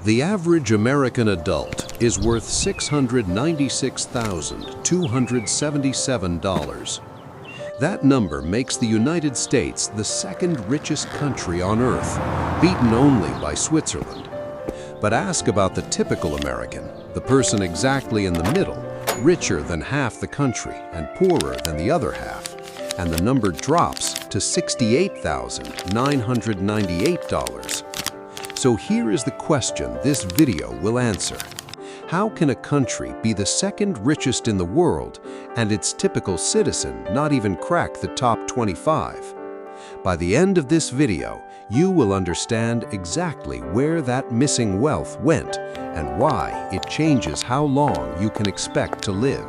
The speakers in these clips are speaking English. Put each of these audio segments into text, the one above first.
The average American adult is worth $696,277. That number makes the United States the second richest country on Earth, beaten only by Switzerland. But ask about the typical American, the person exactly in the middle, richer than half the country and poorer than the other half, and the number drops to $68,998. So here is the question this video will answer. How can a country be the second richest in the world and its typical citizen not even crack the top 25? By the end of this video, you will understand exactly where that missing wealth went and why it changes how long you can expect to live.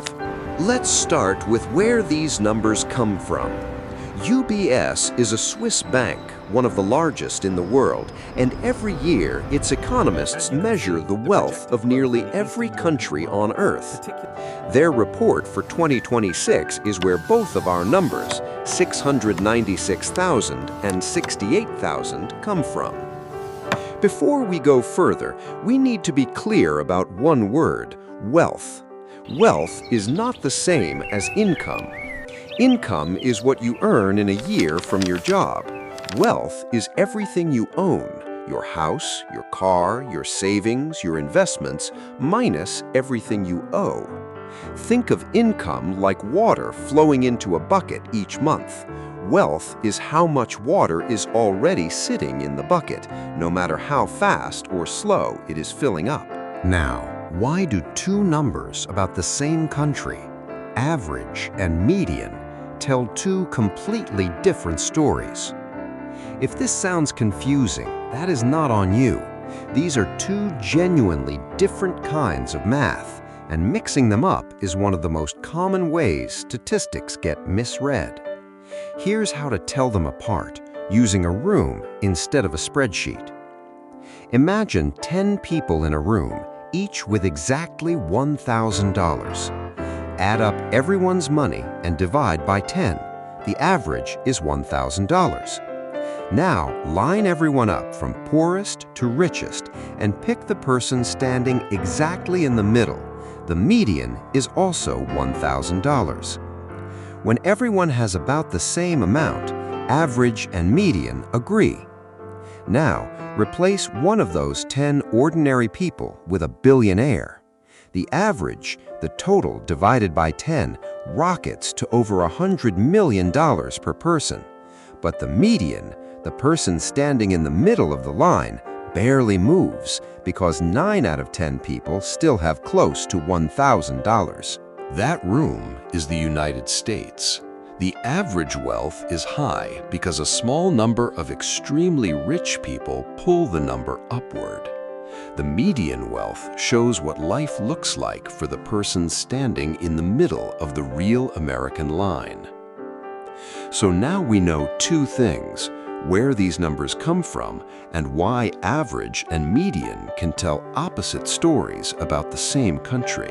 Let's start with where these numbers come from. UBS is a Swiss bank, one of the largest in the world, and every year its economists measure the wealth of nearly every country on Earth. Their report for 2026 is where both of our numbers, 696,000 and 68,000, come from. Before we go further, we need to be clear about one word: wealth. Wealth is not the same as income. Income is what you earn in a year from your job. Wealth is everything you own: your house, your car, your savings, your investments, minus everything you owe. Think of income like water flowing into a bucket each month. Wealth is how much water is already sitting in the bucket, no matter how fast or slow it is filling up. Now, why do two numbers about the same country, average and median, tell two completely different stories? If this sounds confusing, that is not on you. These are two genuinely different kinds of math, and mixing them up is one of the most common ways statistics get misread. Here's how to tell them apart, using a room instead of a spreadsheet. Imagine 10 people in a room, each with exactly $1,000. Add up everyone's money and divide by 10. The average is $1,000. Now, line everyone up from poorest to richest and pick the person standing exactly in the middle. The median is also $1,000. When everyone has about the same amount, average and median agree. Now, replace one of those 10 ordinary people with a billionaire. The average, the total divided by 10, rockets to over $100 million per person. But the median, the person standing in the middle of the line, barely moves because 9 out of 10 people still have close to $1,000. That room is the United States. The average wealth is high because a small number of extremely rich people pull the number upward. The median wealth shows what life looks like for the person standing in the middle of the real American line. So now we know two things: where these numbers come from and why average and median can tell opposite stories about the same country.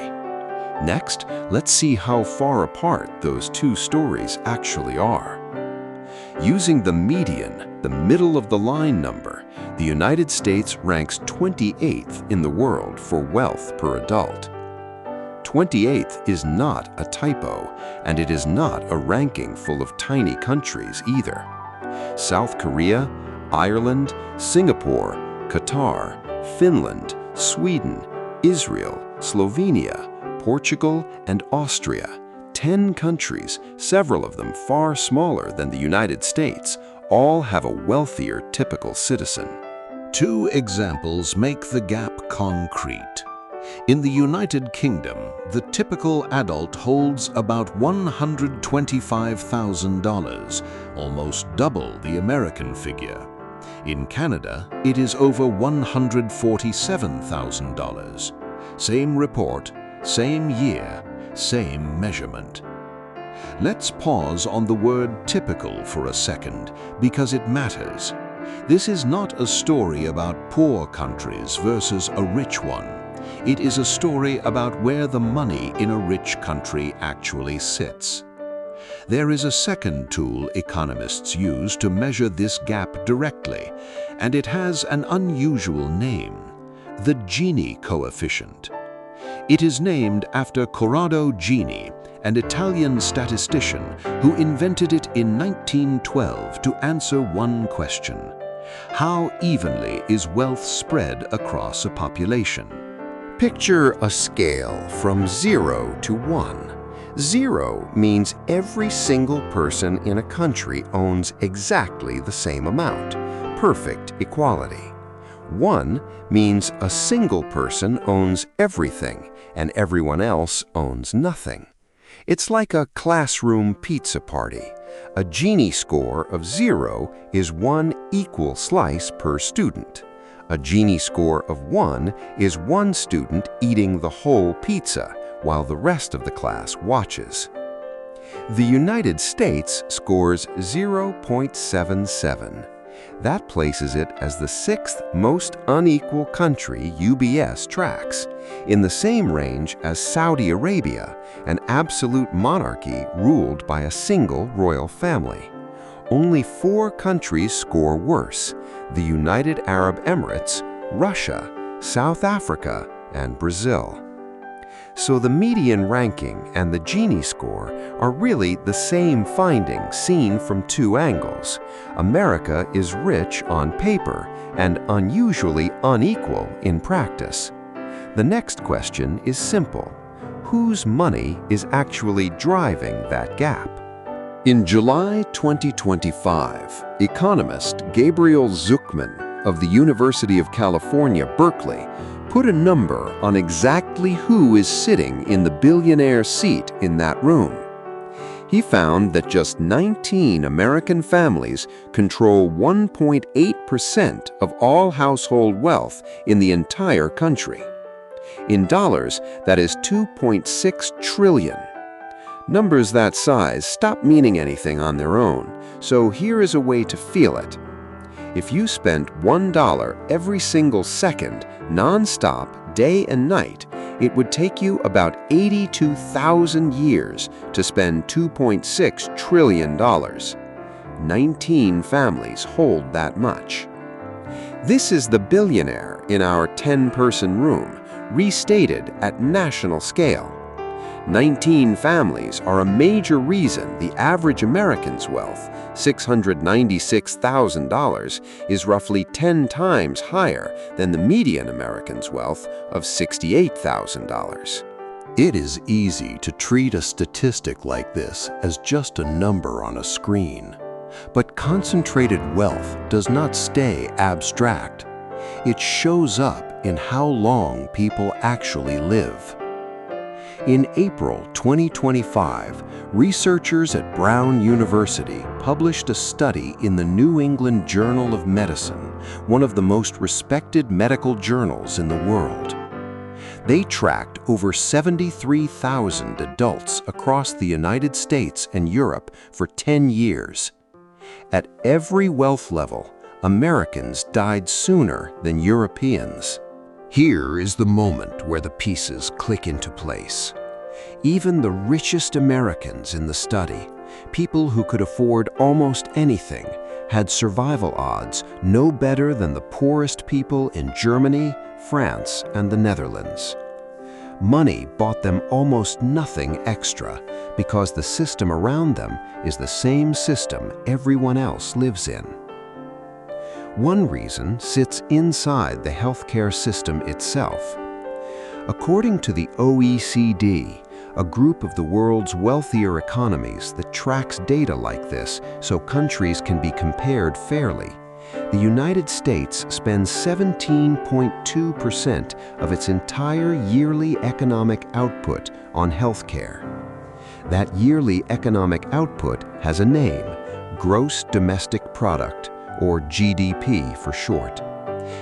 Next, let's see how far apart those two stories actually are. Using the median, the middle of the line number, the United States ranks 28th in the world for wealth per adult. 28th is not a typo, and it is not a ranking full of tiny countries either. South Korea, Ireland, Singapore, Qatar, Finland, Sweden, Israel, Slovenia, Portugal and Austria, 10 countries, several of them far smaller than the United States, all have a wealthier typical citizen. Two examples make the gap concrete. In the United Kingdom, the typical adult holds about $125,000, almost double the American figure. In Canada, it is over $147,000. Same report, same year, same measurement. Let's pause on the word typical for a second because it matters. This is not a story about poor countries versus a rich one. It is a story about where the money in a rich country actually sits. There is a second tool economists use to measure this gap directly, and it has an unusual name: the Gini coefficient. It is named after Corrado Gini, an Italian statistician who invented it in 1912 to answer one question: how evenly is wealth spread across a population? Picture a scale from 0 to 1. 0 means every single person in a country owns exactly the same amount, perfect equality. 1 means a single person owns everything and everyone else owns nothing. It's like a classroom pizza party. A Gini score of 0 is 1 equal slice per student. A Gini score of 1 is 1 student eating the whole pizza while the rest of the class watches. The United States scores 0.77. That places it as the 6th most unequal country UBS tracks, in the same range as Saudi Arabia, an absolute monarchy ruled by a single royal family. Only 4 countries score worse: the United Arab Emirates, Russia, South Africa, and Brazil. So the median ranking and the Gini score are really the same finding seen from 2 angles. America is rich on paper and unusually unequal in practice. The next question is simple: whose money is actually driving that gap? In July 2025, economist Gabriel Zucman of the University of California, Berkeley, put a number on exactly who is sitting in the billionaire seat in that room. He found that just 19 American families control 1.8% of all household wealth in the entire country. In dollars, that is 2.6 trillion. Numbers that size stop meaning anything on their own, so here is a way to feel it. If you spent $1 every single second, non-stop, day and night, it would take you about 82,000 years to spend $2.6 trillion. 19 families hold that much. This is the billionaire in our 10-person room, restated at national scale. 19 families are a major reason the average American's wealth, $696,000, is roughly 10 times higher than the median American's wealth of $68,000. It is easy to treat a statistic like this as just a number on a screen. But concentrated wealth does not stay abstract. It shows up in how long people actually live. In April 2025, researchers at Brown University published a study in the New England Journal of Medicine, one of the most respected medical journals in the world. They tracked over 73,000 adults across the United States and Europe for 10 years. At every wealth level, Americans died sooner than Europeans. Here is the moment where the pieces click into place. Even the richest Americans in the study, people who could afford almost anything, had survival odds no better than the poorest people in Germany, France, and the Netherlands. Money bought them almost nothing extra because the system around them is the same system everyone else lives in. One reason sits inside the healthcare system itself. According to the OECD, a group of the world's wealthier economies that tracks data like this so countries can be compared fairly, the United States spends 17.2% of its entire yearly economic output on healthcare. That yearly economic output has a name: Gross Domestic Product, or GDP for short.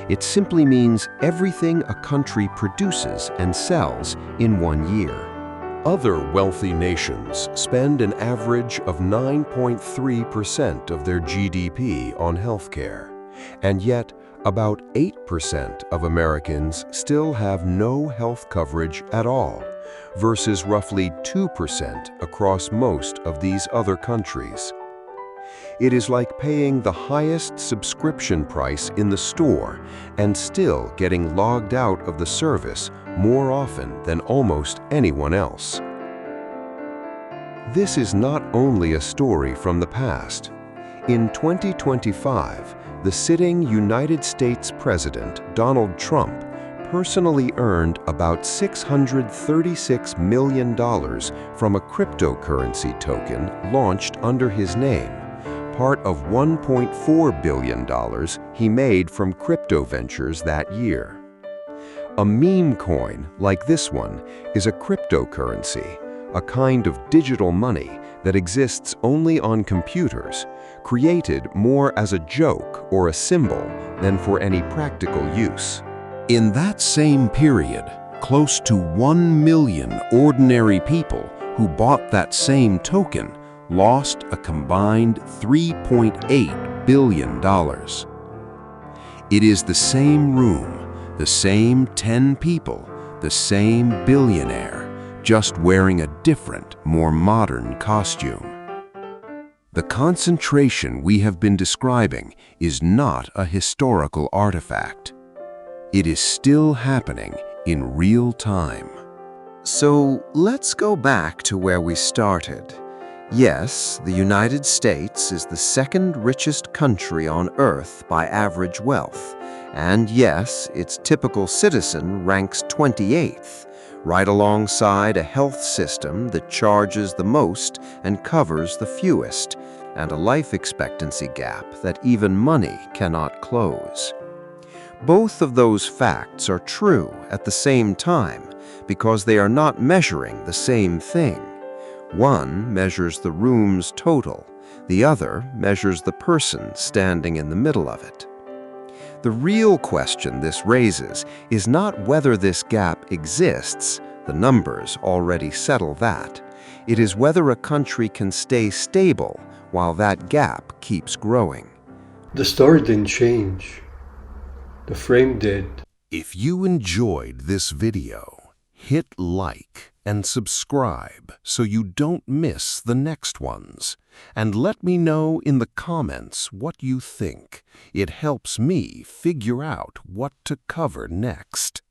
It simply means everything a country produces and sells in one year. Other wealthy nations spend an average of 9.3% of their GDP on healthcare, and yet about 8% of Americans still have no health coverage at all, versus roughly 2% across most of these other countries. It is like paying the highest subscription price in the store and still getting logged out of the service more often than almost anyone else. This is not only a story from the past. In 2025, the sitting United States President, Donald Trump, personally earned about $636 million from a cryptocurrency token launched under his name, part of $1.4 billion he made from crypto ventures that year. A meme coin, like this one, is a cryptocurrency, a kind of digital money that exists only on computers, created more as a joke or a symbol than for any practical use. In that same period, close to 1 million ordinary people who bought that same token lost a combined $3.8 billion. It is the same room, the same 10 people, the same billionaire, just wearing a different, more modern costume. The concentration we have been describing is not a historical artifact. It is still happening in real time. So let's go back to where we started. Yes, the United States is the second richest country on Earth by average wealth. And yes, its typical citizen ranks 28th, right alongside a health system that charges the most and covers the fewest, and a life expectancy gap that even money cannot close. Both of those facts are true at the same time because they are not measuring the same thing. One measures the room's total, the other measures the person standing in the middle of it. The real question this raises is not whether this gap exists, the numbers already settle that. It is whether a country can stay stable while that gap keeps growing. The story didn't change. The frame did. If you enjoyed this video, hit like and subscribe so you don't miss the next ones. And let me know in the comments what you think. It helps me figure out what to cover next.